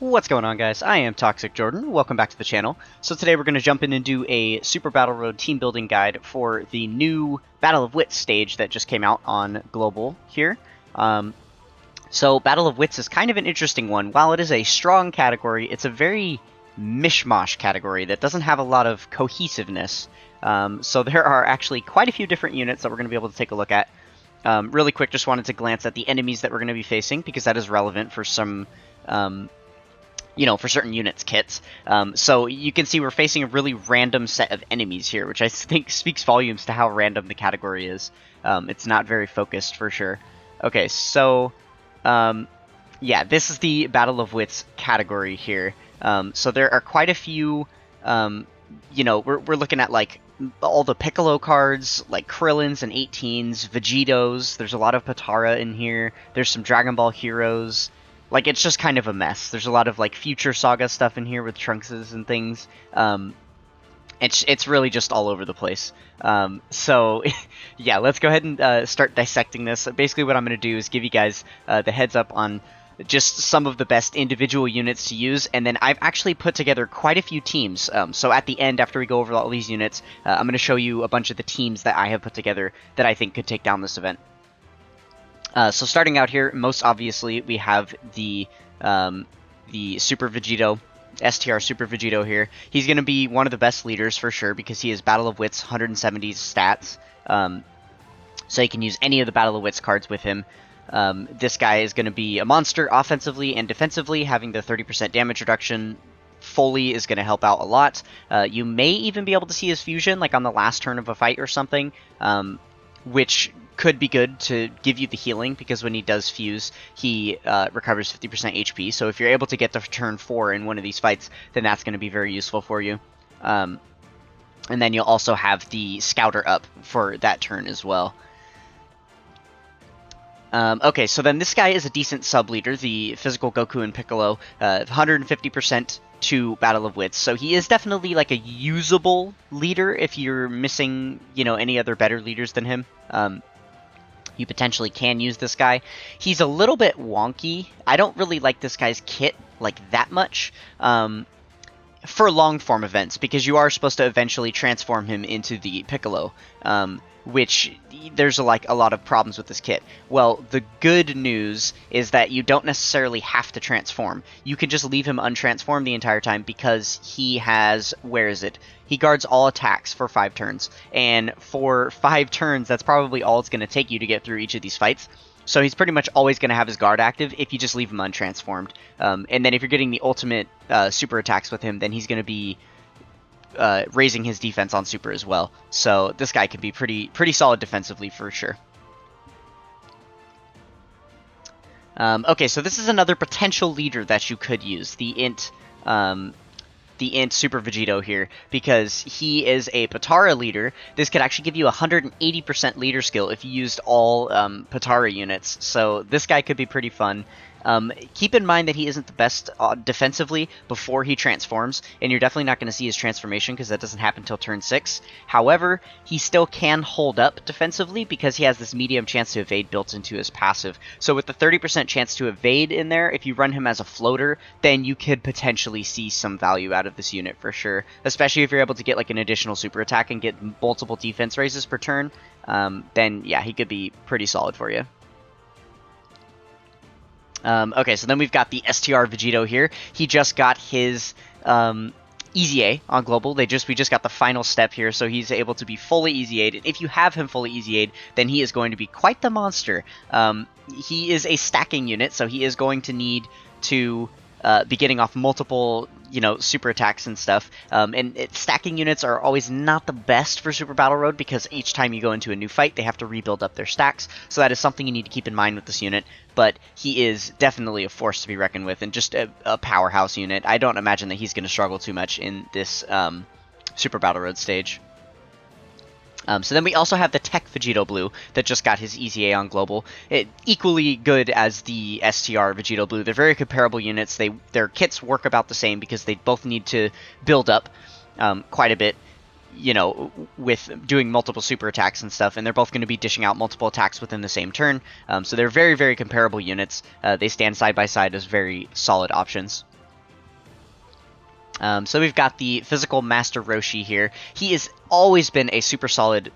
What's going on, guys? I am Toxic Jordan. Welcome back to the channel. So today we're going to jump in and do a Super Battle Road team building guide for the new Battle of Wits stage that just came out on Global here. So Battle of Wits is kind of an interesting one. While it is a strong category, it's a very mishmash category that doesn't have a lot of cohesiveness. So there are actually quite a few different units that we're going to be able to take a look at. Really quick, just wanted to glance at the enemies that we're going to be facing because that is relevant for some... for certain units kits. So you can see we're facing a really random set of enemies here, which I think speaks volumes to how random the category is. It's not very focused for sure. Okay, so yeah, this is the Battle of Wits category here. So there are quite a few, we're looking at like all the Piccolo cards, like Krillins and 18s, Vegetos, there's a lot of Potara in here, there's some Dragon Ball heroes. Like, it's just kind of a mess. There's a lot of, like, Future Saga stuff in here with Trunkses and things. It's really just all over the place. So, yeah, let's go ahead and start dissecting this. Basically, what I'm going to do is give you guys the heads up on just some of the best individual units to use, and then I've actually put together quite a few teams. So at the end, after we go over all these units, I'm going to show you a bunch of the teams that I have put together that I think could take down this event. So starting out here, most obviously, we have the Super Vegeto, STR Super Vegeto here. He's going to be one of the best leaders for sure because he is Battle of Wits 170 stats. So you can use any of the Battle of Wits cards with him. This guy is going to be a monster offensively and defensively, having the 30% damage reduction. Fully is going to help out a lot. You may even be able to see his fusion like on the last turn of a fight or something, which could be good to give you the healing, because when he does fuse, he recovers 50% HP. So if you're able to get to turn 4 in one of these fights, then that's going to be very useful for you. And then you'll also have the Scouter up for that turn as well. Okay, so then this guy is a decent sub-leader, the Physical Goku and Piccolo, 150% to Battle of Wits. So he is definitely like a usable leader if you're missing, any other better leaders than him. You potentially can use this guy. He's a little bit wonky. I don't really like this guy's kit like that much for long form events, because you are supposed to eventually transform him into the Piccolo, which there's like a lot of problems with this kit. Well, the good news is that you don't necessarily have to transform. You can just leave him untransformed the entire time, because he has, he guards all attacks for 5 turns. And for 5 turns, that's probably all it's going to take you to get through each of these fights. So he's pretty much always going to have his guard active if you just leave him untransformed. And then if you're getting the ultimate super attacks with him, then he's going to be raising his defense on super as well. So this guy can be pretty solid defensively for sure. Okay, so this is another potential leader that you could use, the Int Super Vegeto here, because he is a Potara leader. This could actually give you 180% leader skill if you used all Potara units, so this guy could be pretty fun. Keep in mind that he isn't the best defensively before he transforms, and you're definitely not going to see his transformation because that doesn't happen until turn 6. However, he still can hold up defensively because he has this medium chance to evade built into his passive. So with the 30% chance to evade in there, if you run him as a floater, then you could potentially see some value out of this unit for sure, especially if you're able to get like an additional super attack and get multiple defense raises per turn. Then yeah, he could be pretty solid for you. Okay, so then we've got the STR Vegeto here. He just got his Easy A on Global. We just got the final step here, so he's able to be fully Easy A'd. If you have him fully Easy A'd, then he is going to be quite the monster. He is a stacking unit, so he is going to need to be getting off multiple, super attacks and stuff. Stacking units are always not the best for Super Battle Road, because each time you go into a new fight, they have to rebuild up their stacks. So that is something you need to keep in mind with this unit. But he is definitely a force to be reckoned with, and just a powerhouse unit. I don't imagine that he's going to struggle too much in this Super Battle Road stage. So then we also have the Tech Vegeto Blue that just got his Easy A on Global. Equally good as the STR Vegeto Blue. They're very comparable units. Their kits work about the same because they both need to build up quite a bit. with doing multiple super attacks and stuff, and they're both going to be dishing out multiple attacks within the same turn. So they're very, very comparable units. They stand side by side as very solid options. So we've got the Physical Master Roshi here. He has always been a super solid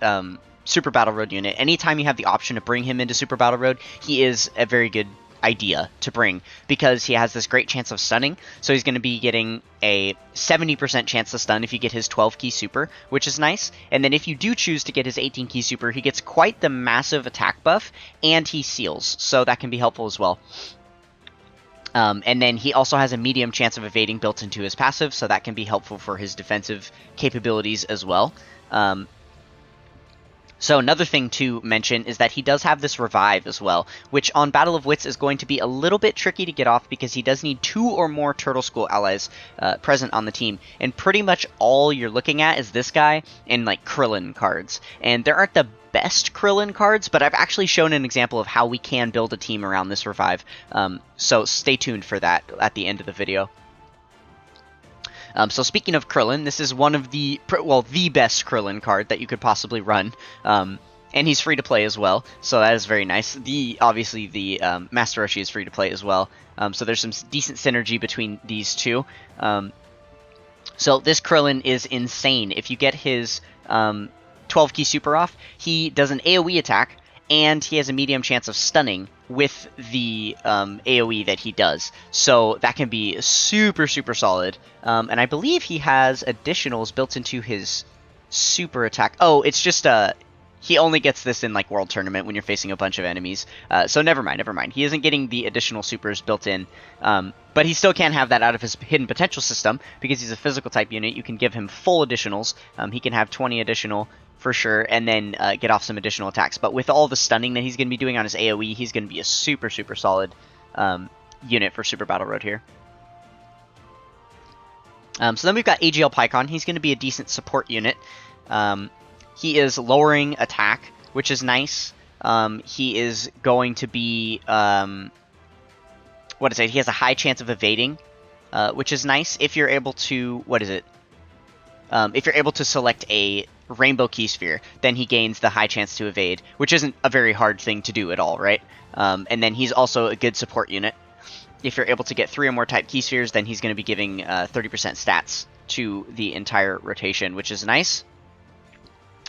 Super Battle Road unit. Anytime you have the option to bring him into Super Battle Road, he is a very good idea to bring because he has this great chance of stunning. So he's going to be getting a 70% chance to stun if you get his 12 key super, which is nice. And then if you do choose to get his 18 key super, he gets quite the massive attack buff and he seals. So that can be helpful as well. And then he also has a medium chance of evading built into his passive, so that can be helpful for his defensive capabilities as well. So another thing to mention is that he does have this revive as well, which on Battle of Wits is going to be a little bit tricky to get off because he does need 2 or more Turtle School allies present on the team. And pretty much all you're looking at is this guy and like Krillin cards. And there aren't the best Krillin cards, but I've actually shown an example of how we can build a team around this revive. So stay tuned for that at the end of the video. So speaking of Krillin, this is one of the, well, the best Krillin card that you could possibly run. And he's free to play as well, so that is very nice. Obviously the Master Roshi is free to play as well, so there's some decent synergy between these two. So this Krillin is insane. If you get his 12 key super off, he does an AoE attack, and he has a medium chance of stunning with the AoE that he does. So that can be super, super solid. And I believe he has additionals built into his super attack. Oh, it's just he only gets this in like World Tournament when you're facing a bunch of enemies. So never mind. He isn't getting the additional supers built in. But he still can't have that out of his hidden potential system because he's a physical type unit. You can give him full additionals. He can have 20 additional for sure, and then get off some additional attacks. But with all the stunning that he's going to be doing on his AoE, he's going to be a super, super solid unit for Super Battle Road here. So then we've got AGL Pycon. He's going to be a decent support unit. He is lowering attack, which is nice. He is going to be, he has a high chance of evading, which is nice if you're able to, if you're able to select a Rainbow Key Sphere, then he gains the high chance to evade, which isn't a very hard thing to do at all, right? And then he's also a good support unit. If you're able to get 3 or more type Key Spheres, then he's going to be giving 30% stats to the entire rotation, which is nice.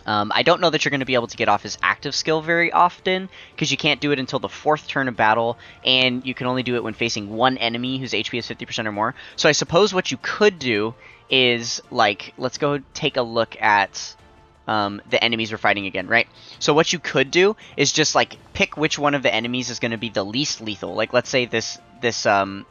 I don't know that you're going to be able to get off his active skill very often, because you can't do it until the 4th turn of battle, and you can only do it when facing one enemy whose HP is 50% or more. So I suppose what you could do is, like, let's go take a look at the enemies we're fighting again, right? So what you could do is just, like, pick which one of the enemies is going to be the least lethal. Like, let's say this giant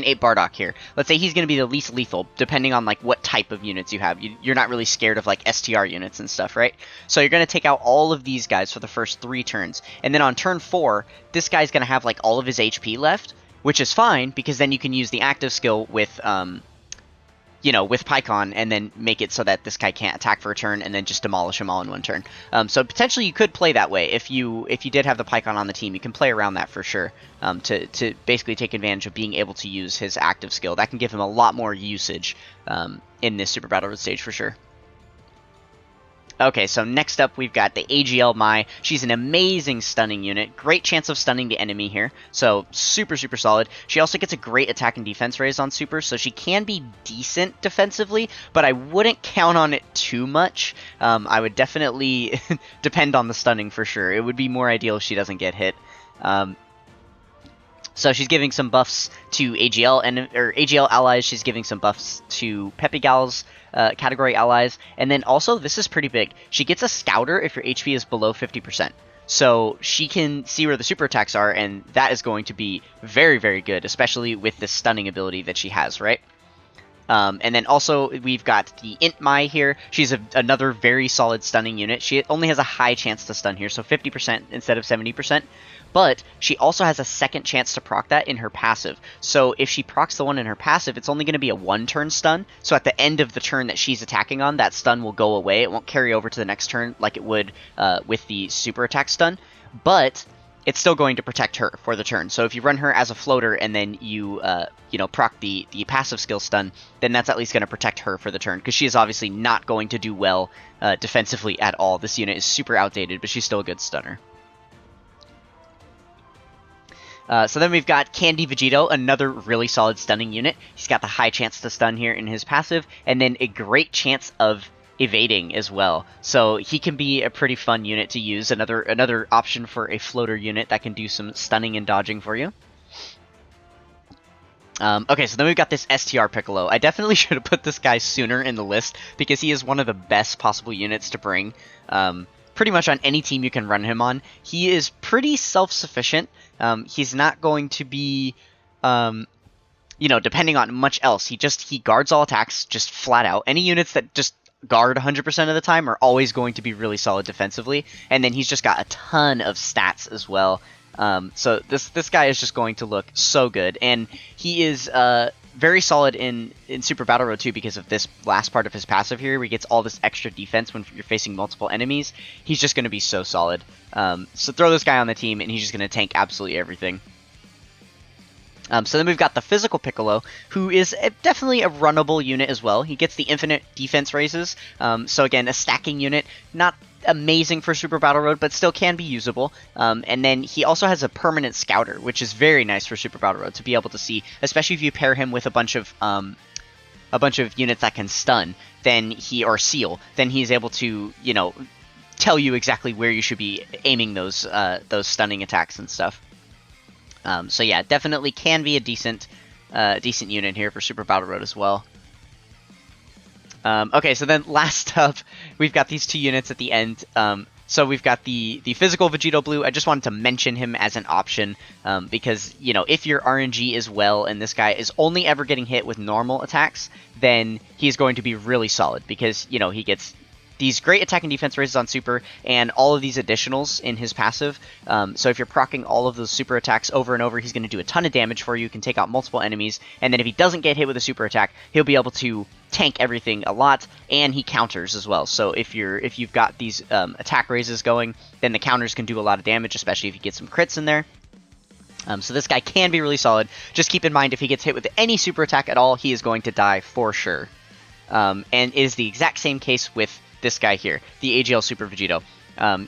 8 Bardock here. Let's say he's going to be the least lethal, depending on, like, what type of units you have. You're not really scared of, like, STR units and stuff, right? So you're going to take out all of these guys for the first 3 turns. And then on turn 4, this guy's going to have, like, all of his HP left, which is fine, because then you can use the active skill with, with Pycon, and then make it so that this guy can't attack for a turn, and then just demolish them all in one turn. So potentially you could play that way. If you did have the Pycon on the team, you can play around that for sure, to basically take advantage of being able to use his active skill. That can give him a lot more usage in this Super Battle Road stage for sure. Okay, so next up we've got the AGL Mai. She's an amazing stunning unit. Great chance of stunning the enemy here. So super, super solid. She also gets a great attack and defense raise on super, so she can be decent defensively, but I wouldn't count on it too much. I would definitely depend on the stunning for sure. It would be more ideal if she doesn't get hit. So she's giving some buffs to AGL allies. She's giving some buffs to Pepigal's category allies. And then also, this is pretty big, she gets a Scouter if your HP is below 50%. So she can see where the super attacks are, and that is going to be very, very good, especially with this stunning ability that she has, right? And then also, we've got the Int Mai here. She's another very solid stunning unit. She only has a high chance to stun here, so 50% instead of 70%. But she also has a second chance to proc that in her passive. So if she procs the one in her passive, it's only going to be a 1-turn stun. So at the end of the turn that she's attacking on, that stun will go away. It won't carry over to the next turn like it would with the super attack stun. But it's still going to protect her for the turn. So if you run her as a floater and then you proc the passive skill stun, then that's at least going to protect her for the turn, because she is obviously not going to do well defensively at all. This unit is super outdated, but she's still a good stunner. So then we've got Candy Vegito, another really solid stunning unit. He's got the high chance to stun here in his passive, and then a great chance of evading as well. So he can be a pretty fun unit to use. Another option for a floater unit that can do some stunning and dodging for you. Okay, so then we've got this STR Piccolo. I definitely should have put this guy sooner in the list because he is one of the best possible units to bring. Pretty much on any team you can run him on. He is pretty self-sufficient. He's not going to be, depending on much else. He guards all attacks just flat out. Any units that just guard 100% of the time are always going to be really solid defensively. And then he's just got a ton of stats as well. So this guy is just going to look so good. And he is very solid in Super Battle Road too because of this last part of his passive here where he gets all this extra defense when you're facing multiple enemies. He's just going to be so solid. So throw this guy on the team and he's just going to tank absolutely everything. So then we've got the Physical Piccolo, who is definitely a runnable unit as well. He gets the infinite defense raises. So again, a stacking unit, not amazing for Super Battle Road, but still can be usable. And then he also has a permanent scouter, which is very nice for Super Battle Road to be able to see, especially if you pair him with a bunch of units that can stun, or seal, then he's able to, tell you exactly where you should be aiming those stunning attacks and stuff. So yeah, definitely can be a decent unit here for Super Battle Road as well. Okay, so then last up, we've got these two units at the end. So we've got the Physical Vegito Blue. I just wanted to mention him as an option because, if your RNG is well and this guy is only ever getting hit with normal attacks, then he's going to be really solid because, he gets these great attack and defense raises on super and all of these additionals in his passive. So if you're proccing all of those super attacks over and over, he's going to do a ton of damage for you, can take out multiple enemies, and then if he doesn't get hit with a super attack, he'll be able to tank everything a lot, and he counters as well. So if you've got these attack raises going, then the counters can do a lot of damage, especially if you get some crits in there. So this guy can be really solid. Just keep in mind, if he gets hit with any super attack at all, he is going to die for sure. And it is the exact same case with this guy here, the AGL Super Vegito.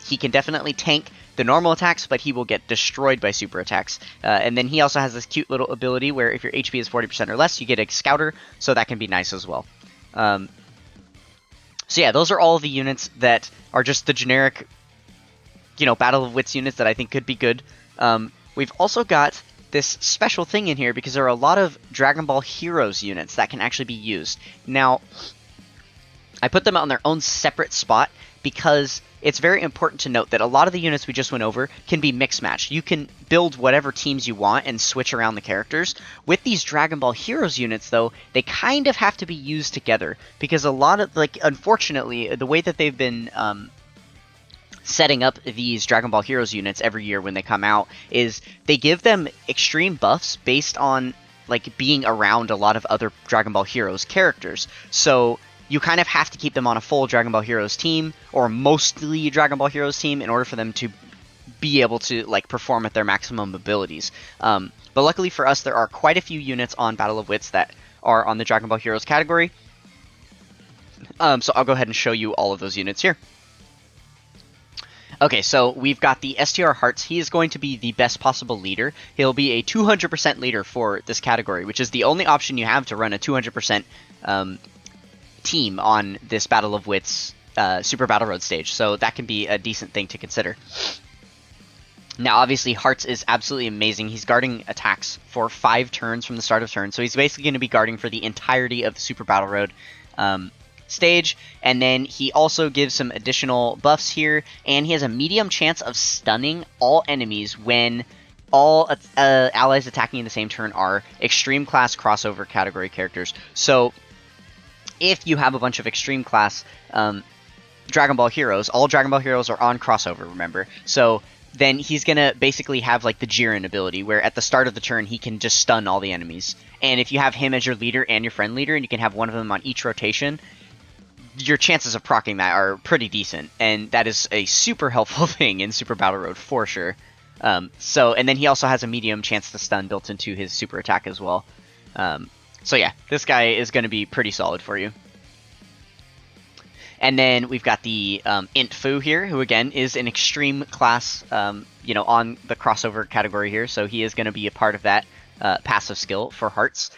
He can definitely tank the normal attacks, but he will get destroyed by super attacks. And then he also has this cute little ability where if your HP is 40% or less, you get a Scouter, so that can be nice as well. So yeah, those are all of the units that are just the generic, Battle of Wits units that I think could be good. We've also got this special thing in here because there are a lot of Dragon Ball Heroes units that can actually be used. Now, I put them on their own separate spot because it's very important to note that a lot of the units we just went over can be mix-matched. You can build whatever teams you want and switch around the characters. With these Dragon Ball Heroes units, though, they kind of have to be used together because a lot of, unfortunately, the way that they've been setting up these Dragon Ball Heroes units every year when they come out is they give them extreme buffs based on, being around a lot of other Dragon Ball Heroes characters. So you kind of have to keep them on a full Dragon Ball Heroes team, or mostly Dragon Ball Heroes team, in order for them to be able to, perform at their maximum abilities. But luckily for us, there are quite a few units on Battle of Wits that are on the Dragon Ball Heroes category. So I'll go ahead and show you all of those units here. Okay, so we've got the STR Hearts. He is going to be the best possible leader. He'll be a 200% leader for this category, which is the only option you have to run a 200% team on this Battle of Wits Super Battle Road stage, so that can be a decent thing to consider. Now, obviously, Hearts is absolutely amazing. He's guarding attacks for 5 turns from the start of turn, so he's basically going to be guarding for the entirety of the Super Battle Road stage, and then he also gives some additional buffs here, and he has a medium chance of stunning all enemies when all allies attacking in the same turn are Extreme Class crossover category characters. So if you have a bunch of Extreme Class Dragon Ball Heroes, all Dragon Ball Heroes are on crossover, remember? So then he's going to basically have the Jiren ability, where at the start of the turn he can just stun all the enemies. And if you have him as your leader and your friend leader, and you can have one of them on each rotation, your chances of proccing that are pretty decent. And that is a super helpful thing in Super Battle Road for sure. And then he also has a medium chance to stun built into his super attack as well. So yeah, this guy is going to be pretty solid for you. And then we've got the Int Fu here, who again is an extreme class, you know, on the crossover category here. So he is going to be a part of that passive skill for hearts.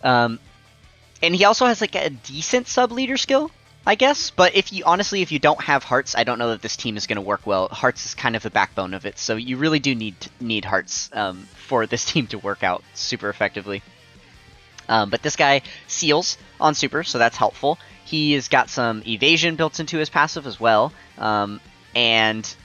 And he also has like a decent sub-leader skill, I guess. But if you honestly, if you don't have hearts, I don't know that this team is going to work well. Hearts is kind of the backbone of it. So you really do need hearts for this team to work out super effectively. But this guy seals on super, so that's helpful. He has got some evasion built into his passive as well. And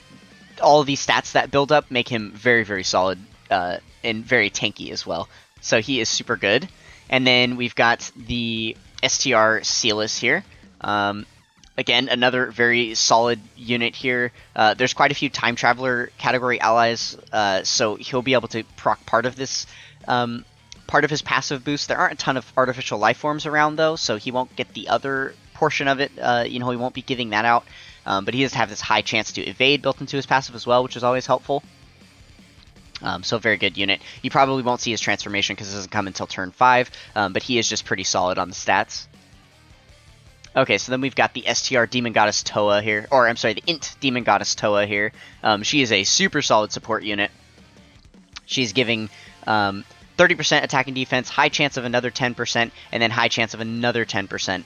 all of these stats that build up make him very, very solid and very tanky as well. So he is super good. And then we've got the STR Sealus here. Again, another very solid unit here. There's quite a few Time Traveler category allies, so he'll be able to proc part of this part of his passive boost. There aren't a ton of artificial life forms around, though, so he won't get the other portion of it. You know, he won't be giving that out. But he does have this high chance to evade built into his passive as well, which is always helpful. So very good unit. You probably won't see his transformation because it doesn't come until turn 5, but he is just pretty solid on the stats. Okay, so then we've got the STR Demon Goddess Toa here, or I'm sorry, the Int Demon Goddess Toa here. She is a super solid support unit. She's giving 30% attack and defense, high chance of another 10%, and then high chance of another 10%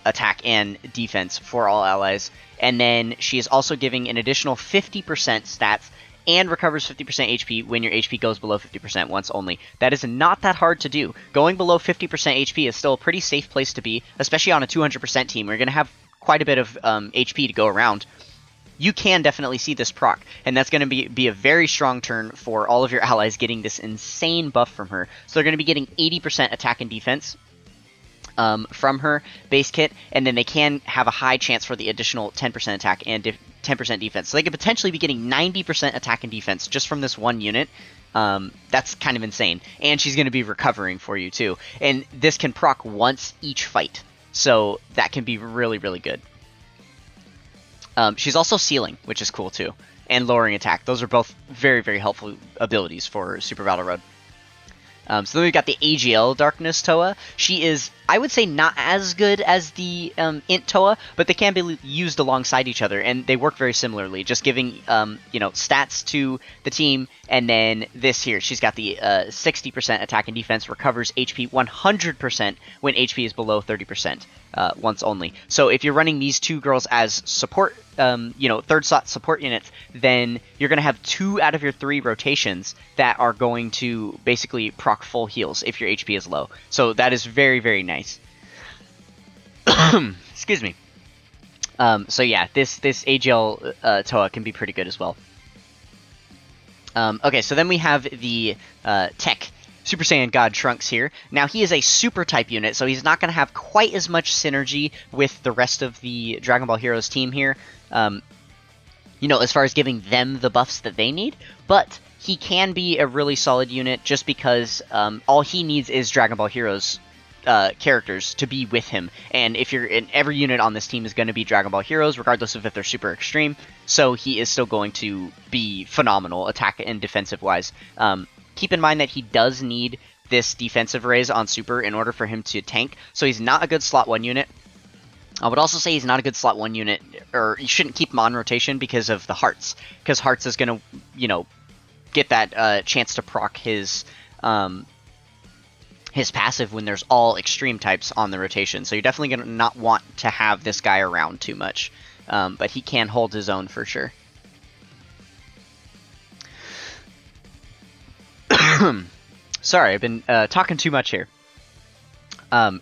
attack and defense for all allies. And then she is also giving an additional 50% stats and recovers 50% HP when your HP goes below 50% once only. That is not that hard to do. Going below 50% HP is still a pretty safe place to be, especially on a 200% team. We're going to have quite a bit of HP to go around. You can definitely see this proc, and that's going to be a very strong turn for all of your allies getting this insane buff from her. So they're going to be getting 80% attack and defense from her base kit, and then they can have a high chance for the additional 10% attack and 10% defense. So they could potentially be getting 90% attack and defense just from this one unit. That's kind of insane. And she's going to be recovering for you too. And this can proc once each fight. So that can be really, really good. She's also sealing, which is cool too. And lowering attack. Those are both very, very helpful abilities for Super Battle Road. So then we've got the AGL Darkness Toa. She is, I would say, not as good as the Int Toa, but they can be used alongside each other, and they work very similarly, just giving, you know, stats to the team, and then this here, she's got the 60% attack and defense, recovers HP 100% when HP is below 30%, once only. So if you're running these two girls as support, you know, third slot support units, then you're going to have 2 out of your 3 rotations that are going to basically proc full heals if your HP is low. So that is very, very nice. Excuse me. So yeah, this AGL Toa can be pretty good as well. Okay, so then we have the Tech Super Saiyan God Trunks here. Now he is a super type unit, so he's not going to have quite as much synergy with the rest of the Dragon Ball Heroes team here. You know, as far as giving them the buffs that they need, but he can be a really solid unit just because all he needs is Dragon Ball Heroes characters to be with him. And if you're in every unit on this team is going to be Dragon Ball Heroes, regardless of if they're super extreme. So he is still going to be phenomenal attack and defensive wise. Keep in mind that he does need this defensive raise on super in order for him to tank. So he's not a good slot 1 unit. I would also say he's not a good slot 1 unit, or you shouldn't keep him on rotation because of the hearts. Because hearts is going to, you know, get that chance to proc his passive when there's all extreme types on the rotation. So you're definitely going to not want to have this guy around too much. But he can hold his own for sure. Sorry, I've been talking too much here.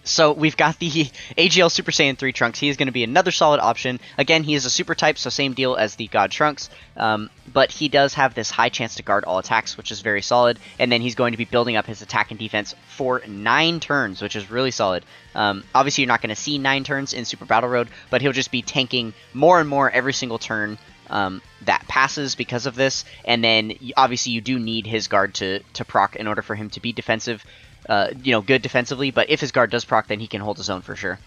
So we've got the AGL Super Saiyan 3 Trunks. He is going to be another solid option. Again, he is a super type, so same deal as the God Trunks. But he does have this high chance to guard all attacks, which is very solid. And then he's going to be building up his attack and defense for 9 turns, which is really solid. Obviously, you're not going to see 9 turns in Super Battle Road, but he'll just be tanking more and more every single turn that passes because of this. And then, obviously, you do need his guard to proc in order for him to be defensive. You know, good defensively, but if his guard does proc, then he can hold his own for sure.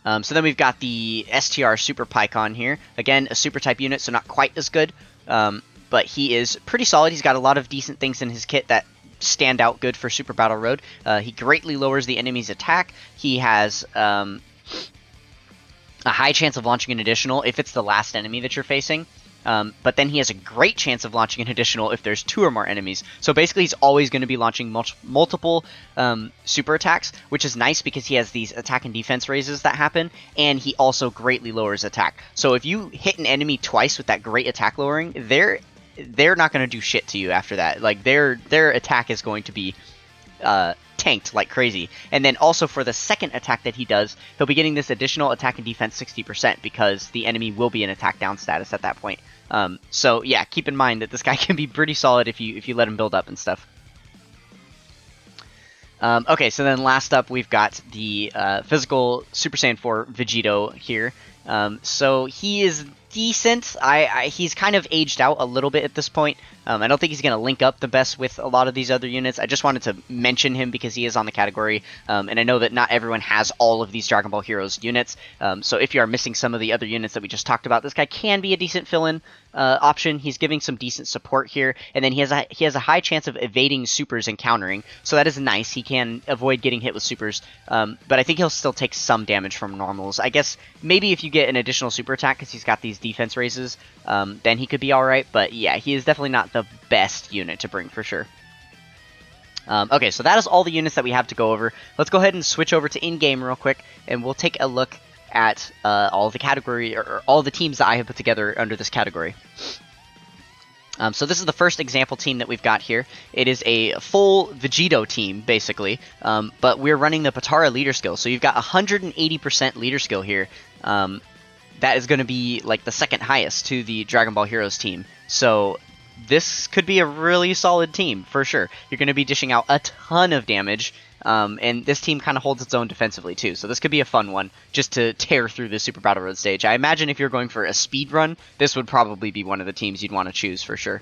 So then we've got the STR Super Pycon here. Again, a super type unit, so not quite as good, but he is pretty solid. He's got a lot of decent things in his kit that stand out good for Super Battle Road. He greatly lowers the enemy's attack. He has a high chance of launching an additional if it's the last enemy that you're facing. But then he has a great chance of launching an additional if there's 2 or more enemies. So basically he's always going to be launching multiple super attacks, which is nice because he has these attack and defense raises that happen, and he also greatly lowers attack. So if you hit an enemy twice with that great attack lowering, they're not going to do shit to you after that. Like, their attack is going to be tanked like crazy. And then also for the second attack that he does, he'll be getting this additional attack and defense 60% because the enemy will be in attack down status at that point. So yeah, keep in mind that this guy can be pretty solid if you let him build up and stuff. Okay, so then last up we've got the physical Super Saiyan 4 Vegito here. So he is decent. He's kind of aged out a little bit at this point. I don't think he's going to link up the best with a lot of these other units. I just wanted to mention him because he is on the category, and I know that not everyone has all of these Dragon Ball Heroes units, so if you are missing some of the other units that we just talked about, this guy can be a decent fill-in option. He's giving some decent support here, and then he has a high chance of evading supers and countering, so that is nice. He can avoid getting hit with supers, but I think he'll still take some damage from normals. I guess maybe if you get an additional super attack because he's got these defense raises, then he could be alright, but yeah, he is definitely not the best unit to bring for sure. Okay, so that is all the units that we have to go over. Let's go ahead and switch over to in-game real quick, and we'll take a look at all the category, or all the teams that I have put together under this category. So this is the first example team that we've got here. It is a full Vegito team, basically, but we're running the Potara leader skill. So you've got 180% leader skill here. That is going to be like the second highest to the Dragon Ball Heroes team. So this could be a really solid team, for sure. You're going to be dishing out a ton of damage, and this team kind of holds its own defensively, too. So this could be a fun one, just to tear through the Super Battle Road stage. I imagine if you're going for a speed run, this would probably be one of the teams you'd want to choose, for sure.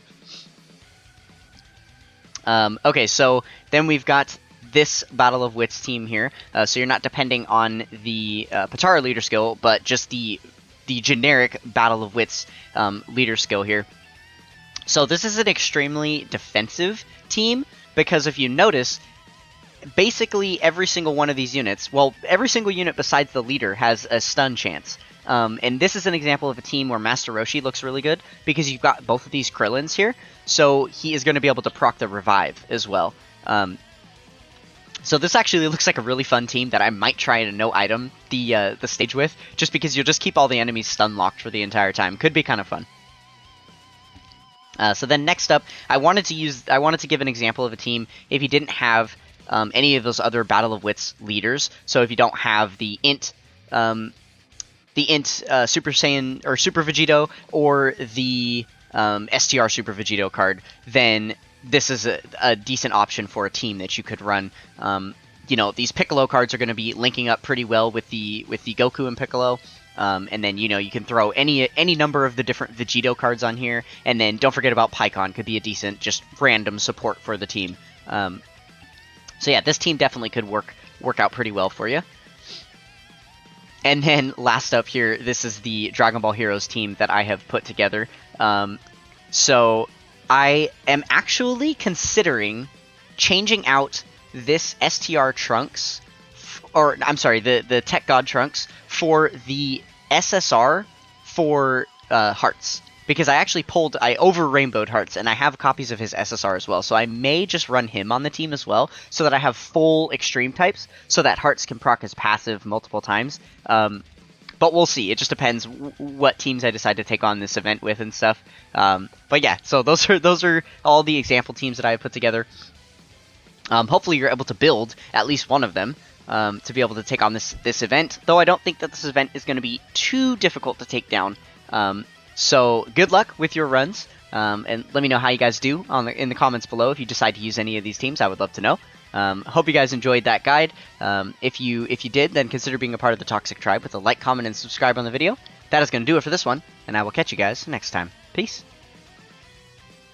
Okay, so then we've got this Battle of Wits team here. So you're not depending on the Potara leader skill, but just the generic Battle of Wits leader skill here. So this is an extremely defensive team, because if you notice, basically every single one of these units, well, every single unit besides the leader has a stun chance. And this is an example of a team where Master Roshi looks really good, because you've got both of these Krillins here, so he is going to be able to proc the revive as well. So this actually looks like a really fun team that I might try to no item the stage with, just because you'll just keep all the enemies stun locked for the entire time. Could be kind of fun. So then next up, I wanted to give an example of a team if you didn't have any of those other Battle of Wits leaders. So if you don't have the Int Super Saiyan or Super Vegito, or the STR Super Vegito card, then this is a decent option for a team that you could run. You know, these Piccolo cards are going to be linking up pretty well with the Goku and Piccolo. And then, you know, you can throw any number of the different Vegito cards on here. And then don't forget about Pikkon, could be a decent, just random support for the team. So yeah, this team definitely could work out pretty well for you. And then last up here, this is the Dragon Ball Heroes team that I have put together. So I am actually considering changing out this STR Trunks, or I'm sorry, the Tech God Trunks, for the SSR for Hearts. Because I over-rainbowed Hearts, and I have copies of his SSR as well, so I may just run him on the team as well, so that I have full extreme types, so that Hearts can proc his passive multiple times. But we'll see. It just depends what teams I decide to take on this event with and stuff. But yeah, so those are all the example teams that I have put together. Hopefully you're able to build at least one of them to be able to take on this event, though I don't think that this event is going to be too difficult to take down. So good luck with your runs, and let me know how you guys do in the comments below. If you decide to use any of these teams, I would love to know. Hope you guys enjoyed that guide. If you did, then consider being a part of the Toxic Tribe with a like, comment, and subscribe on the video. That is going to do it for this one, and I will catch you guys next time. Peace.